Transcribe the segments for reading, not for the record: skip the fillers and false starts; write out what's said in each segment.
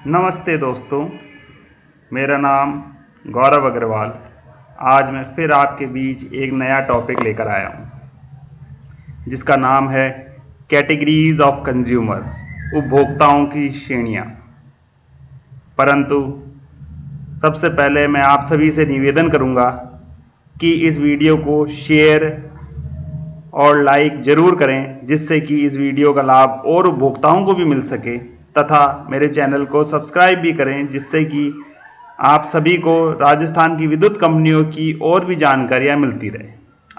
नमस्ते दोस्तों, मेरा नाम गौरव अग्रवाल। आज मैं फिर आपके बीच एक नया टॉपिक लेकर आया हूँ, जिसका नाम है कैटेगरीज ऑफ कंज्यूमर, उपभोक्ताओं की श्रेणियाँ। परंतु सबसे पहले मैं आप सभी से निवेदन करूँगा कि इस वीडियो को शेयर और लाइक ज़रूर करें, जिससे कि इस वीडियो का लाभ और उपभोक्ताओं को भी मिल सके, तथा मेरे चैनल को सब्सक्राइब भी करें, जिससे कि आप सभी को राजस्थान की विद्युत कंपनियों की और भी जानकारियां मिलती रहे।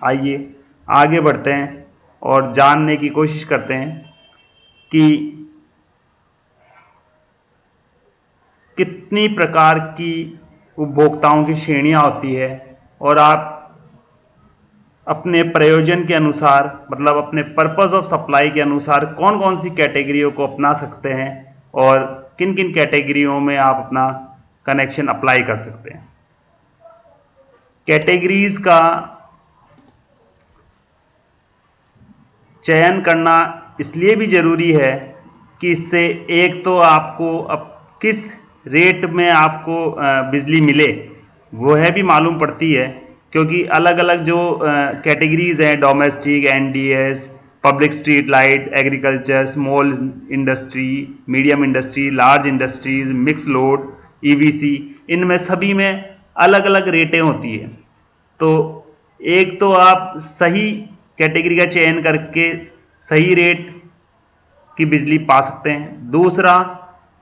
आइए आगे बढ़ते हैं और जानने की कोशिश करते हैं कि कितनी प्रकार की उपभोक्ताओं की श्रेणियां होती है और आप अपने प्रयोजन के अनुसार, मतलब अपने पर्पस ऑफ सप्लाई के अनुसार कौन कौन सी कैटेगरियों को अपना सकते हैं और किन किन कैटेगरियों में आप अपना कनेक्शन अप्लाई कर सकते हैं। कैटेगरीज का चयन करना इसलिए भी ज़रूरी है कि इससे एक तो आपको अब किस रेट में आपको बिजली मिले वो है भी मालूम पड़ती है, क्योंकि अलग अलग जो कैटेगरीज हैं, domestic, NDS, public street light, agriculture, small industry, medium industry, large industries, mix load, EVC, इनमें सभी में अलग अलग रेटें होती है। तो एक तो आप सही कैटेगरी का चयन करके सही रेट की बिजली पा सकते हैं। दूसरा,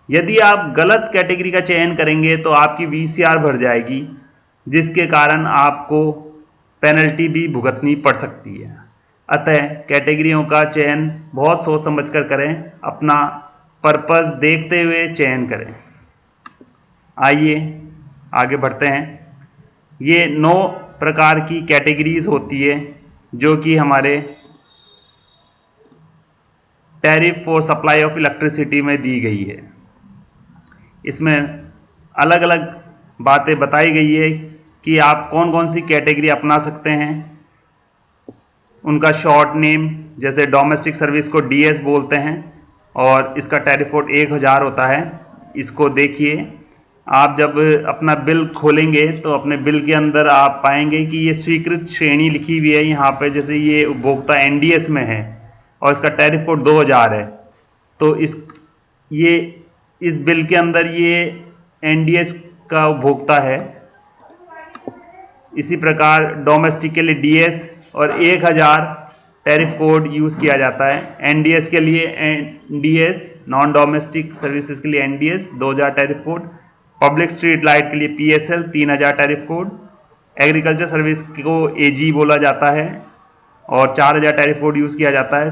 यदि आप गलत कैटेगरी का चयन करेंगे तो आपकी वीसीआर भर जाएगी, जिसके कारण आपको पेनल्टी भी भुगतनी पड़ सकती है। अतः कैटेगरियों का चयन बहुत सोच समझकर करें, अपना पर्पस देखते हुए चयन करें। आइए आगे बढ़ते हैं। ये 9 प्रकार की कैटेगरीज होती है जो कि हमारे tariff for supply of electricity में दी गई है। इसमें अलग अलग बातें बताई गई है कि आप कौन कौन सी कैटेगरी अपना सकते हैं। उनका शॉर्ट नेम, जैसे डोमेस्टिक सर्विस को डीएस बोलते हैं और इसका टैरिफ कोड 1000 होता है। इसको देखिए, आप जब अपना बिल खोलेंगे तो अपने बिल के अंदर आप पाएंगे कि ये स्वीकृत श्रेणी लिखी हुई है यहाँ पे, जैसे ये उपभोक्ता एनडीएस में है और इसका टैरिफ कोड 2000 है। तो इस बिल के अंदर ये एनडीएस का उपभोक्ता है। इसी प्रकार डोमेस्टिक के लिए डीएस और 1000 टैरिफ कोड यूज़ किया जाता है। एनडीएस के लिए एनडीएस, नॉन डोमेस्टिक सर्विसेज के लिए NDS 2000 tariff code, public street light के लिए PSL 3000 tariff code, agriculture service को एजी बोला जाता है और 4000 टैरिफ कोड यूज़ किया जाता है।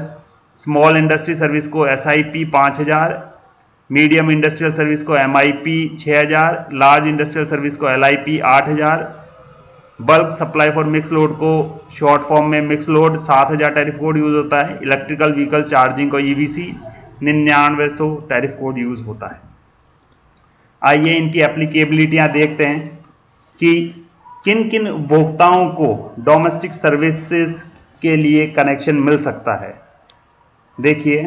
स्मॉल इंडस्ट्री सर्विस को एसआईपी 5000, मीडियम इंडस्ट्रियल सर्विस को एमआईपी 6000, लार्ज इंडस्ट्रियल सर्विस को LIP 8000, bulk supply for mix load को शॉर्ट फॉर्म में mix load 7000 tariff code use होता है। इलेक्ट्रिकल व्हीकल चार्जिंग को ईवीसी 9900 टैरिफ कोड यूज होता है। आइए इनकी एप्लीकेबिलिटियां देखते हैं कि किन किन उपभोक्ताओं को डोमेस्टिक सर्विसेज के लिए कनेक्शन मिल सकता है। देखिए,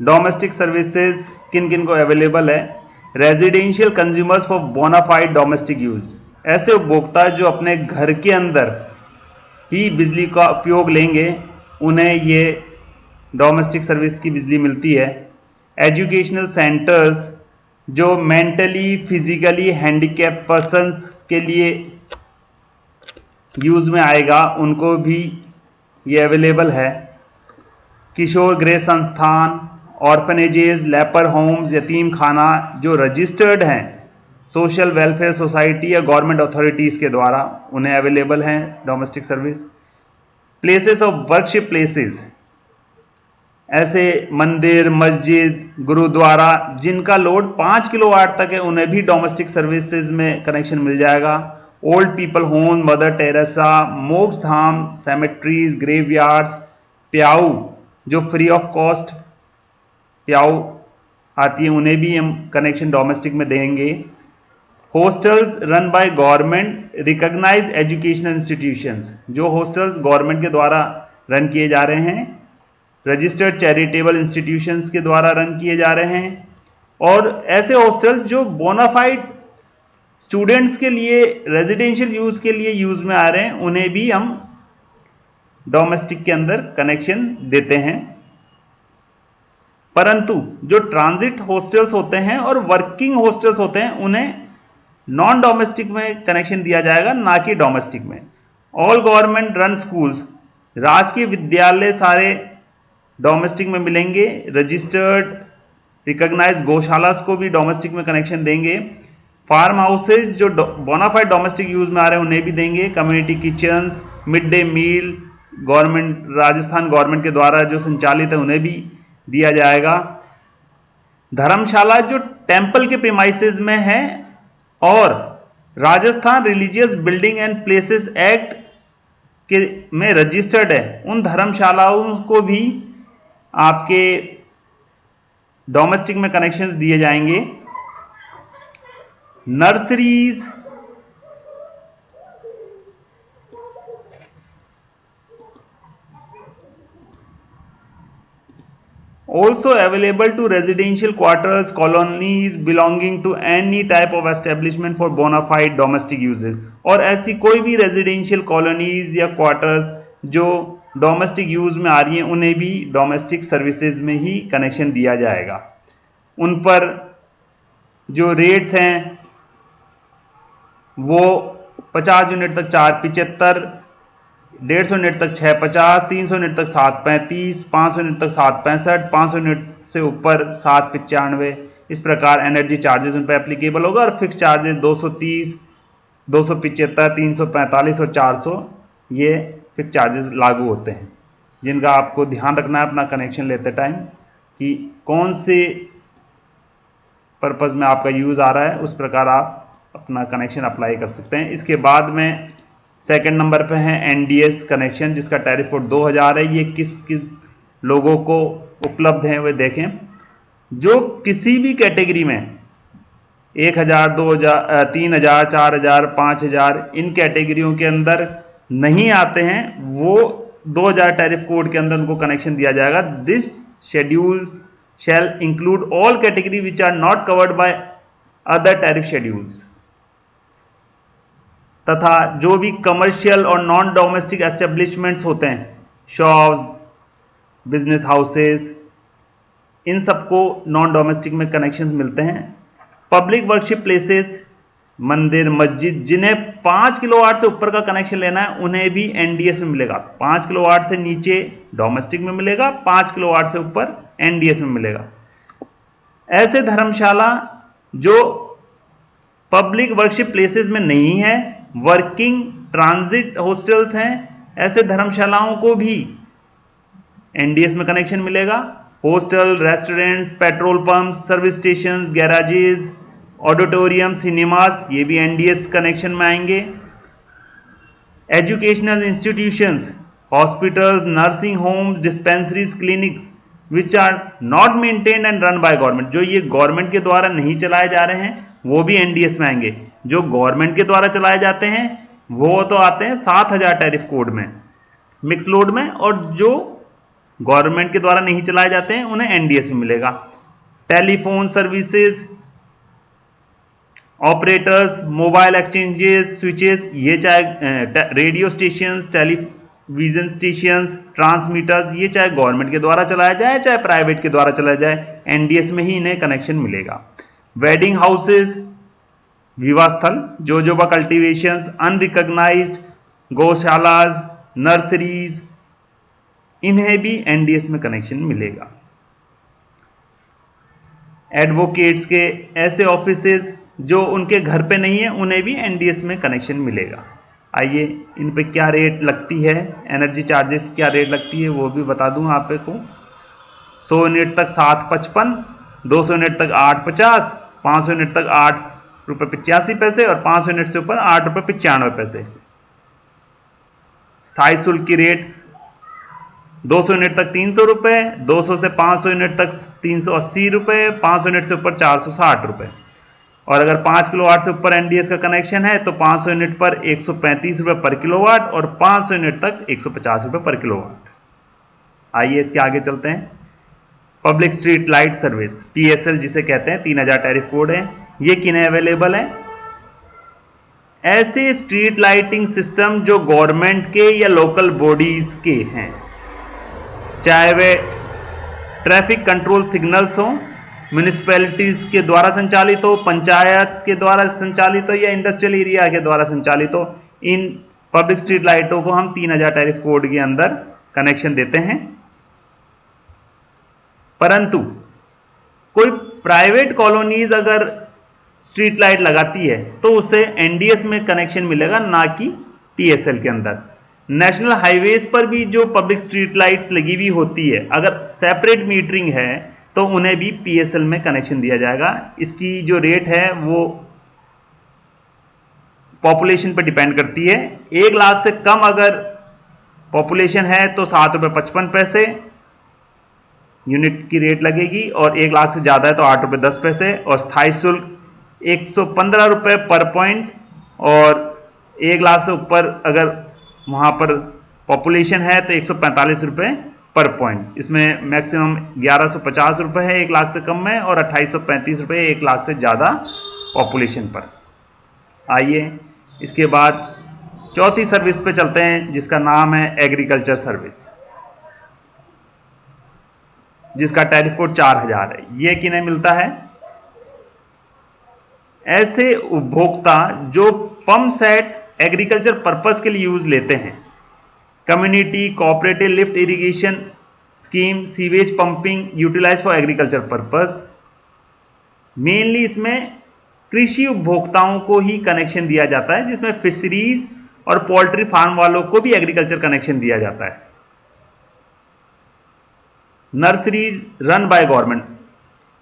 डोमेस्टिक सर्विसेज किन किन को अवेलेबल है। Residential consumers for bona fide domestic use, ऐसे उपभोक्ता जो अपने घर के अंदर ही बिजली का उपयोग लेंगे, उन्हें ये डोमेस्टिक सर्विस की बिजली मिलती है। एजुकेशनल सेंटर्स जो मेंटली फिजिकली हैंडीकैप पर्सन्स के लिए यूज में आएगा, उनको भी ये अवेलेबल है। किशोर गृह संस्थान, ऑर्फनेजेस, लेपर होम्स, यतीम खाना जो रजिस्टर्ड हैं सोशल वेलफेयर सोसाइटी या गवर्नमेंट अथॉरिटीज़ के द्वारा, उन्हें अवेलेबल हैं domestic service. Places of worship places, ऐसे मंदिर, मस्जिद, गुरुद्वारा जिनका लोड 5 किलोवाट तक है, उन्हें भी डोमेस्टिक सर्विसेज में कनेक्शन मिल जाएगा। Old people home, mother Teresa, मोक्ष धाम, सेमेट्रीज, ग्रेवयार्ड्स, प्याऊ जो फ्री ऑफ कॉस्ट प्याऊ आती है, उन्हें भी हम कनेक्शन डोमेस्टिक में देंगे। Hostels run by government recognised educational institutions, जो हॉस्टल्स गवर्नमेंट के द्वारा रन किए जा रहे हैं, रजिस्टर्ड चैरिटेबल इंस्टीट्यूशंस के द्वारा रन किए जा रहे हैं, और ऐसे हॉस्टल जो बोनाफाइड स्टूडेंट्स के लिए रेजिडेंशियल यूज के लिए यूज में आ रहे हैं, उन्हें भी हम डोमेस्टिक के अंदर कनेक्शन देते हैं। परंतु जो ट्रांजिट हॉस्टल्स होते हैं और वर्किंग हॉस्टल्स होते हैं, उन्हें नॉन डोमेस्टिक में कनेक्शन दिया जाएगा, ना कि डोमेस्टिक में। ऑल गवर्नमेंट रन स्कूल्स, राजकीय विद्यालय सारे डोमेस्टिक में मिलेंगे। रजिस्टर्ड रिकॉग्नाइज्ड गौशाला को भी डोमेस्टिक में कनेक्शन देंगे। फार्म हाउसेज जो बोनाफाइड डोमेस्टिक यूज में आ रहे हैं उन्हें भी देंगे। Community kitchens, mid day meal government, Rajasthan government के द्वारा जो संचालित है, उन्हें भी दिया जाएगा। धर्मशाला जो टेंपल के प्रीमाइसेस में है और Rajasthan religious building and places act के में रजिस्टर्ड है, उन धर्मशालाओं को भी आपके डोमेस्टिक में कनेक्शंस दिए जाएंगे। Nurseries, also available to residential quarters, colonies belonging to any type of establishment for bona fide domestic uses। और ऐसी कोई भी रेजिडेंशियल कॉलोनीज या क्वार्टर्स जो डोमेस्टिक यूज में आ रही हैं, उन्हें भी डोमेस्टिक सर्विसेज में ही कनेक्शन दिया जाएगा। उन पर जो रेट्स हैं वो 50 यूनिट तक 475, 150 यूनिट तक 650, 300 यूनिट तक 735, 500 यूनिट तक 765, 500 यूनिट से ऊपर 795। इस प्रकार एनर्जी चार्जेस उन पर एप्लीकेबल होगा, और फिक्स चार्जेस 230, 275, 345 और 400 ये फिक्स चार्जेस लागू होते हैं, जिनका आपको ध्यान रखना है अपना कनेक्शन लेते टाइम कि कौन से पर्पज़ में आपका यूज़ आ रहा है, उस प्रकार आप अपना कनेक्शन अप्लाई कर सकते हैं। इसके बाद में सेकंड नंबर पे है एनडीएस कनेक्शन, जिसका टैरिफ कोड 2000 है। ये किस किस लोगों को उपलब्ध है वे देखें। जो किसी भी कैटेगरी में 1000, 2000, 3000, 4000, 5000 इन कैटेगरियों के अंदर नहीं आते हैं, वो 2000 टैरिफ कोड के अंदर उनको कनेक्शन दिया जाएगा। This schedule shall include all category which are not covered by other tariff schedules. तथा जो भी कमर्शियल और नॉन डोमेस्टिक एस्टेब्लिशमेंट्स होते हैं, शॉप, बिजनेस हाउसेस, इन सबको नॉन डोमेस्टिक में कनेक्शंस मिलते हैं। पब्लिक वर्शिप प्लेसेस, मंदिर, मस्जिद, जिन्हें 5 किलोवाट से ऊपर का कनेक्शन लेना है, उन्हें भी एनडीएस में मिलेगा। 5 किलोवाट से नीचे डोमेस्टिक में मिलेगा, 5 किलोवाट से ऊपर एनडीएस में मिलेगा। ऐसे धर्मशाला जो पब्लिक वर्शिप प्लेसेस में नहीं है, वर्किंग ट्रांजिट हॉस्टल्स हैं, ऐसे धर्मशालाओं को भी एनडीएस में कनेक्शन मिलेगा। Hostel, restaurants, petrol pump, service stations, garages, auditorium, cinemas, ये भी एनडीएस कनेक्शन में आएंगे। Educational institutions, hospitals, nursing homes, dispensaries, clinics which are not maintained and run by government, जो ये गवर्नमेंट के द्वारा नहीं चलाए जा रहे हैं, वो भी एनडीएस में आएंगे। जो गवर्नमेंट के द्वारा चलाए जाते हैं वो तो आते हैं 7000 टैरिफ कोड में, मिक्स लोड में, और जो गवर्नमेंट के द्वारा नहीं चलाए जाते हैं उन्हें एनडीएस में मिलेगा। Telephone services operators, mobile exchanges, switches, ये चाहे radio stations, television stations, transmitters, ये चाहे गवर्नमेंट के द्वारा चलाया जाए चाहे प्राइवेट के द्वारा चलाया जाए, एनडीएस में ही इन्हें कनेक्शन मिलेगा। वेडिंग हाउसेज, विवाह स्थल, जोजोबा कल्टीवेशंस, अनरिकॉग्नाइज्ड गौशालाज, नर्सरीज, इन्हें भी एनडीएस में कनेक्शन मिलेगा। एडवोकेट्स के ऐसे ऑफिसेज जो उनके घर पे नहीं है, उन्हें भी एनडीएस में कनेक्शन मिलेगा। आइए इन पे क्या रेट लगती है, एनर्जी चार्जेस की क्या रेट लगती है वो भी बता दूं आपको। 100 यूनिट तक 755, 200 यूनिट तक 850, 500 यूनिट तक 8 रुपये 85 पैसे और 500 यूनिट से ऊपर 8 रुपये 95 पैसे। स्थायी शुल्क की रेट 200 यूनिट तक 300 रुपये, 200 से 500 यूनिट तक 380 रुपये, 500 यूनिट से ऊपर 460 रुपये। और अगर 5 किलोवाट से ऊपर एनडीएस का कनेक्शन है तो 500 यूनिट पर 135 रुपये पर किलोवाट और 500 यूनिट तक 150 रुपये पर किलोवाट। आइए इसके आगे चलते हैं। Public street light service PSL जिसे कहते हैं, 3000 टैरिफ कोड है। ये किन्हें अवेलेबल है? ऐसे स्ट्रीट लाइटिंग सिस्टम जो गवर्नमेंट के या लोकल बॉडीज के हैं, चाहे वे ट्रैफिक कंट्रोल सिग्नल्स हो, म्यूनिसिपैलिटीज के द्वारा संचालित हो, पंचायत के द्वारा संचालित हो या इंडस्ट्रियल एरिया के द्वारा संचालित हो। इन पब्लिक स्ट्रीट लाइटों को हम 3000 टैरिफ कोड के अंदर कनेक्शन देते हैं। परंतु कोई प्राइवेट कॉलोनीज अगर स्ट्रीट लाइट लगाती है तो उसे NDS में कनेक्शन मिलेगा, ना कि PSL के अंदर। नेशनल हाईवेज पर भी जो पब्लिक स्ट्रीट लाइट्स लगी हुई होती है, अगर सेपरेट मीटरिंग है तो उन्हें भी PSL में कनेक्शन दिया जाएगा। इसकी जो रेट है वो पॉपुलेशन पर डिपेंड करती है। 1 लाख से कम अगर पॉपुलेशन है तो ₹7.55 यूनिट की रेट लगेगी, और 1 लाख से ज़्यादा है तो ₹8.10, और स्थायी शुल्क ₹115 पर पॉइंट, और 1 लाख से ऊपर अगर वहाँ पर पॉपुलेशन है तो ₹145 पर पॉइंट। इसमें मैक्सिमम ₹1150 है 1 लाख से कम में, और ₹2835 1 लाख से ज़्यादा पॉपुलेशन पर। आइए इसके बाद चौथी सर्विस पे चलते हैं, जिसका नाम है एग्रीकल्चर सर्विस, जिसका टैरिफ कोड 4000 है। यह किन्हें मिलता है? ऐसे उपभोक्ता जो पंप सेट एग्रीकल्चर पर्पस के लिए यूज लेते हैं, community cooperative lift irrigation scheme, sewage pumping utilise for agriculture purpose. Mainly इसमें कृषि उपभोक्ताओं को ही कनेक्शन दिया जाता है, जिसमें फिशरीज और पोल्ट्री फार्म वालों को भी एग्रीकल्चर कनेक्शन दिया जाता है। नर्सरीज रन बाय गवर्नमेंट,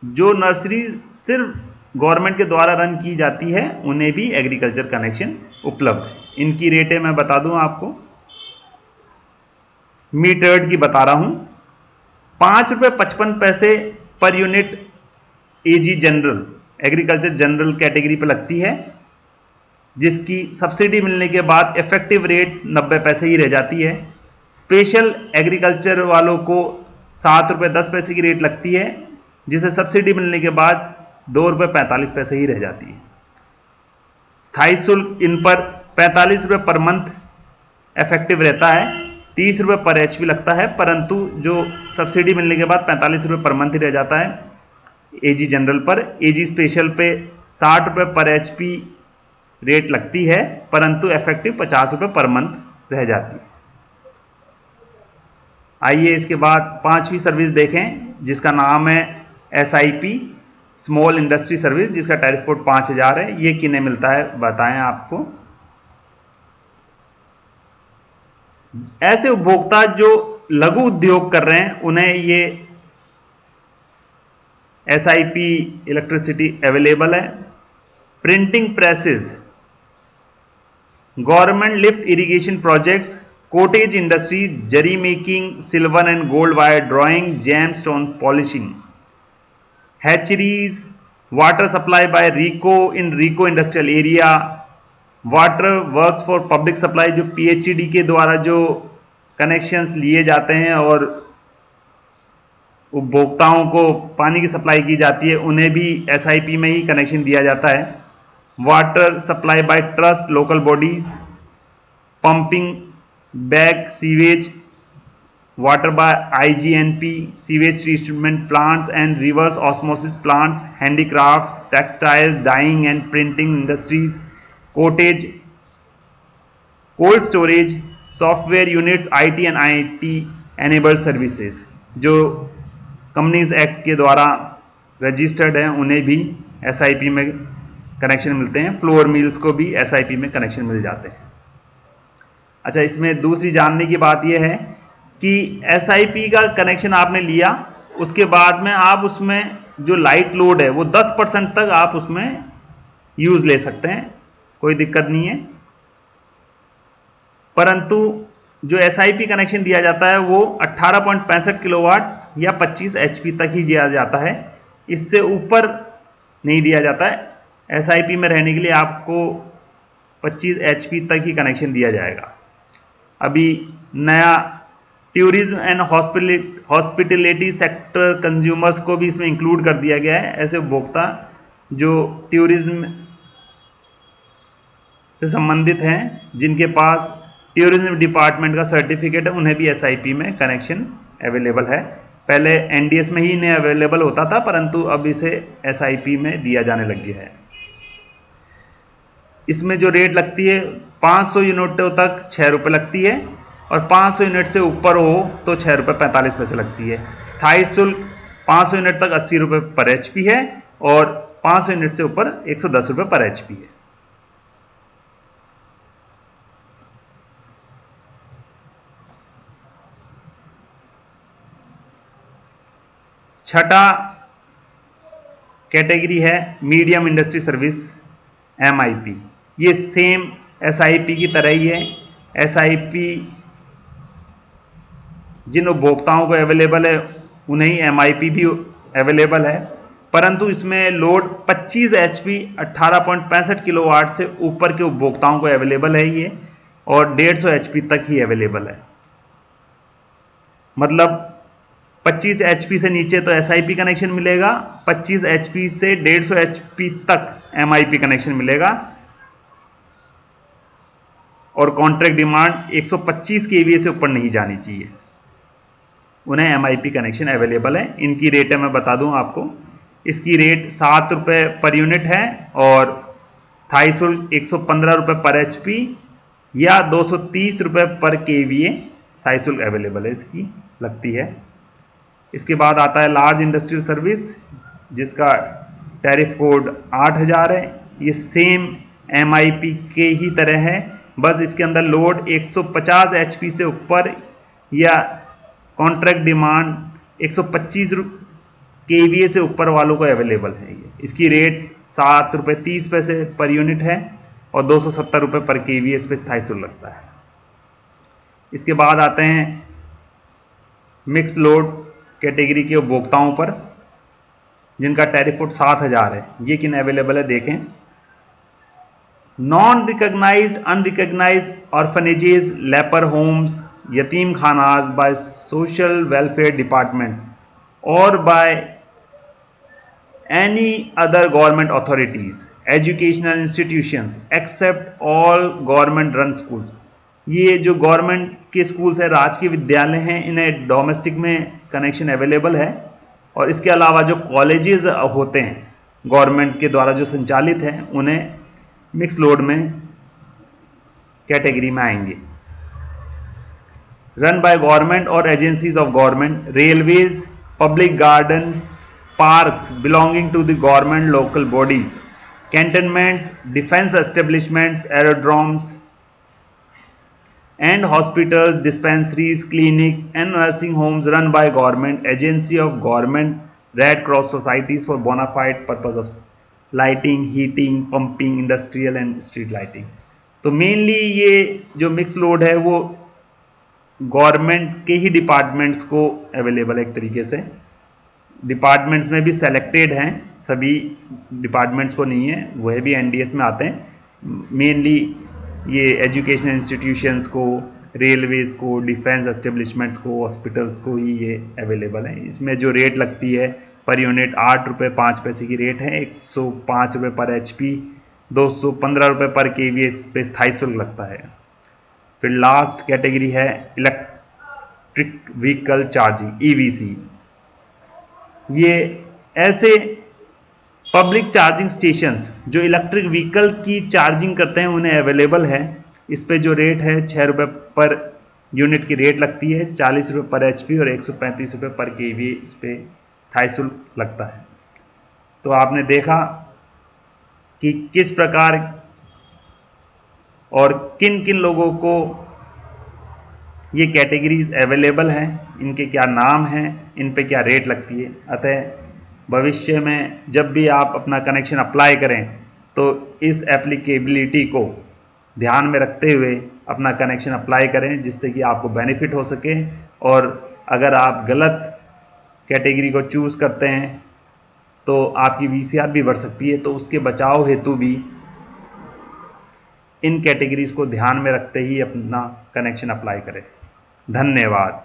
जो नर्सरीज सिर्फ गवर्नमेंट के द्वारा रन की जाती है, उन्हें भी एग्रीकल्चर कनेक्शन उपलब्ध है। इनकी रेटें मैं बता दूं आपको, मीटर्ड की बता रहा हूं। ₹5.55 per unit AG general, agriculture general category पर लगती है, जिसकी सब्सिडी मिलने के बाद इफेक्टिव रेट 90 पैसे ही रह जाती है। स्पेशल एग्रीकल्चर वालों को ₹7.10 की रेट लगती है, जिसे सब्सिडी मिलने के बाद ₹2.45 ही रह जाती है। स्थायी शुल्क इन पर ₹45 पर मंथ इफेक्टिव रहता है, ₹30 पर HP लगता है, परंतु जो सब्सिडी मिलने के बाद ₹45 पर मंथ ही रह जाता है AG जनरल पर। AG स्पेशल पे ₹60 पर HP रेट लगती है, परंतु इफेक्टिव ₹50 पर मंथ रह जाती है। आइए इसके बाद पांचवी सर्विस देखें, जिसका नाम है SIP स्मॉल इंडस्ट्री सर्विस, जिसका टैरिफ कोड 5000 है। ये किन्हें मिलता है बताएं आपको? ऐसे उपभोक्ता जो लघु उद्योग कर रहे हैं, उन्हें ये SIP इलेक्ट्रिसिटी अवेलेबल है। Printing presses, government lift irrigation projects, cottage industry, zari making, silver and gold wire drawing, gem stone polishing, hatcheries, water supply by RIICO in RIICO industrial area, water works for public supply, जो PHED के द्वारा जो connections लिए जाते हैं और उपभोक्ताओं को पानी की सप्लाई की जाती है, उन्हें भी SIP में ही कनेक्शन दिया जाता है। Water supply by trust local bodies, pumping back sewage, water by IGNP, sewage treatment plants and reverse osmosis plants, handicrafts, textiles, dyeing and printing industries, cottage, cold storage, software units, IT and IT enabled services, जो companies act के द्वारा registered हैं, उन्हें भी SIP में connection मिलते हैं। Flour mills को भी SIP में कनेक्शन मिल जाते हैं। अच्छा, इसमें दूसरी जानने की बात यह है कि SIP का कनेक्शन आपने लिया, उसके बाद में आप उसमें जो लाइट लोड है वो 10% तक आप उसमें यूज ले सकते हैं, कोई दिक्कत नहीं है। परंतु जो SIP कनेक्शन दिया जाता है वो 18.65 किलोवाट या 25 HP तक ही दिया जाता है, इससे ऊपर नहीं दिया जाता है। SIP में रहने के लिए आपको 25 HP तक ही कनेक्शन दिया जाएगा। अभी नया tourism and hospitality sector consumers को भी इसमें इंक्लूड कर दिया गया है। ऐसे उपभोक्ता जो टूरिज्म से संबंधित हैं, जिनके पास टूरिज्म डिपार्टमेंट का सर्टिफिकेट है, उन्हें भी एसआईपी में कनेक्शन अवेलेबल है। पहले एनडीएस में ही इन्हें अवेलेबल होता था, परंतु अब इसे एसआईपी में दिया जाने लग गया है। इसमें जो रेट लगती है 500 यूनिटों तक 6 रुपये लगती है, और 500 यूनिट से ऊपर हो तो 6 रुपये 45 पैसे लगती है। स्थायी शुल्क 500 यूनिट तक 80 रुपये पर एचपी है, और 500 यूनिट से ऊपर 110 रुपये पर एचपी है। छठा कैटेगरी है मीडियम इंडस्ट्री सर्विस, एमआईपी। ये सेम एसआईपी की तरह ही है। एसआईपी जिन उपभोक्ताओं को अवेलेबल है उन्हें ही एमआईपी भी अवेलेबल है, परंतु इसमें लोड 25 एचपी 18.65 किलोवाट से ऊपर के उपभोक्ताओं को अवेलेबल है ये, और 150 एचपी तक ही अवेलेबल है। मतलब 25 एचपी से नीचे तो एसआईपी कनेक्शन मिलेगा, 25 एचपी से 150 एचपी तक एमआईपी कनेक्शन मिलेगा, और कॉन्ट्रैक्ट डिमांड 125 केवीए से ऊपर नहीं जानी चाहिए, उन्हें एमआईपी कनेक्शन अवेलेबल है। इनकी रेट है मैं बता दूं आपको। इसकी रेट 7 रुपये पर यूनिट है, और स्थायी शुल्क 115 रुपये पर एचपी या 230 रुपये पर केवीए स्थायी शुल्क अवेलेबल है, इसकी लगती है। इसके बाद आता है लार्ज इंडस्ट्रियल सर्विस, जिसका टैरिफ कोड 8000 है। ये सेम एमआईपी के ही तरह है, बस इसके अंदर लोड 150 एचपी से ऊपर या कॉन्ट्रैक्ट डिमांड 125 केवीए से ऊपर वालों को अवेलेबल है। इसकी रेट 7 रुपये 30 पैसे पर यूनिट है, और 270 रुपये पर केवीए इस पर स्थायी शुल्क लगता है। इसके बाद आते हैं मिक्स लोड कैटेगरी के उपभोक्ताओं पर, जिनका टैरिफ कोड 7000 है। ये किन अवेलेबल है देखें। Non recognised unrecognised orphanages, leper homes, यतीम खानाज बाय सोशल वेलफेयर डिपार्टमेंट्स और by any other government authorities, educational institutions except all government run schools. ये जो गवर्नमेंट के स्कूल्स है, राजकीय विद्यालय हैं, इन्हें डोमेस्टिक में कनेक्शन अवेलेबल है। और इसके अलावा जो कॉलेजेस होते हैं गवर्नमेंट के द्वारा जो संचालित हैं, उन्हें मिक्स लोड में कैटेगरी में आएंगे। रन बाय गवर्नमेंट और agencies of government, railways, public garden, parks belonging to the government local bodies, cantonments, defence establishments, aerodromes and hospitals, dispensaries, clinics and nursing homes run by government, agency of government, Red Cross societies for bona fide purpose of lighting, heating, pumping, industrial and street lighting। तो mainly ये जो mix load है वो government के ही departments को available है। एक तरीके से डिपार्टमेंट्स में भी सेलेक्टेड हैं, सभी डिपार्टमेंट्स को नहीं है, वह भी एनडीएस में आते हैं। मेनली ये एजुकेशन इंस्टीट्यूशंस को, रेलवेज को, डिफेंस एस्टेब्लिशमेंट्स को, हॉस्पिटल्स को ही ये अवेलेबल है। इसमें जो रेट लगती है पर यूनिट 8 रुपये 5 पैसे की रेट है, 105 रुपये पर एचपी, 215 रुपये पर केवीए इस पे स्थायी शुल्क लगता है। फिर लास्ट कैटेगरी है इलेक्ट्रिक व्हीकल चार्जिंग, ईवीसी। ये ऐसे पब्लिक चार्जिंग स्टेशंस जो इलेक्ट्रिक व्हीकल की चार्जिंग करते हैं, उन्हें अवेलेबल है। इस पे जो रेट है 6 रुपये पर यूनिट की रेट लगती है, 40 रुपये पर एचपी और 135 रुपये पर केवीए इस पे स्थायी शुल्क लगता है। तो आपने देखा कि किस प्रकार और किन किन लोगों को ये कैटेगरीज अवेलेबल हैं, इनके क्या नाम हैं, इन पे क्या रेट लगती है। अतः भविष्य में जब भी आप अपना कनेक्शन अप्लाई करें तो इस एप्लीकेबिलिटी को ध्यान में रखते हुए अपना कनेक्शन अप्लाई करें, जिससे कि आपको बेनिफिट हो सके। और अगर आप गलत कैटेगरी को चूज़ करते हैं तो आपकी वीसीआर भी बढ़ सकती है। तो उसके बचाव हेतु भी इन कैटेगरीज को ध्यान में रखते ही अपना कनेक्शन अप्लाई करें। धन्यवाद।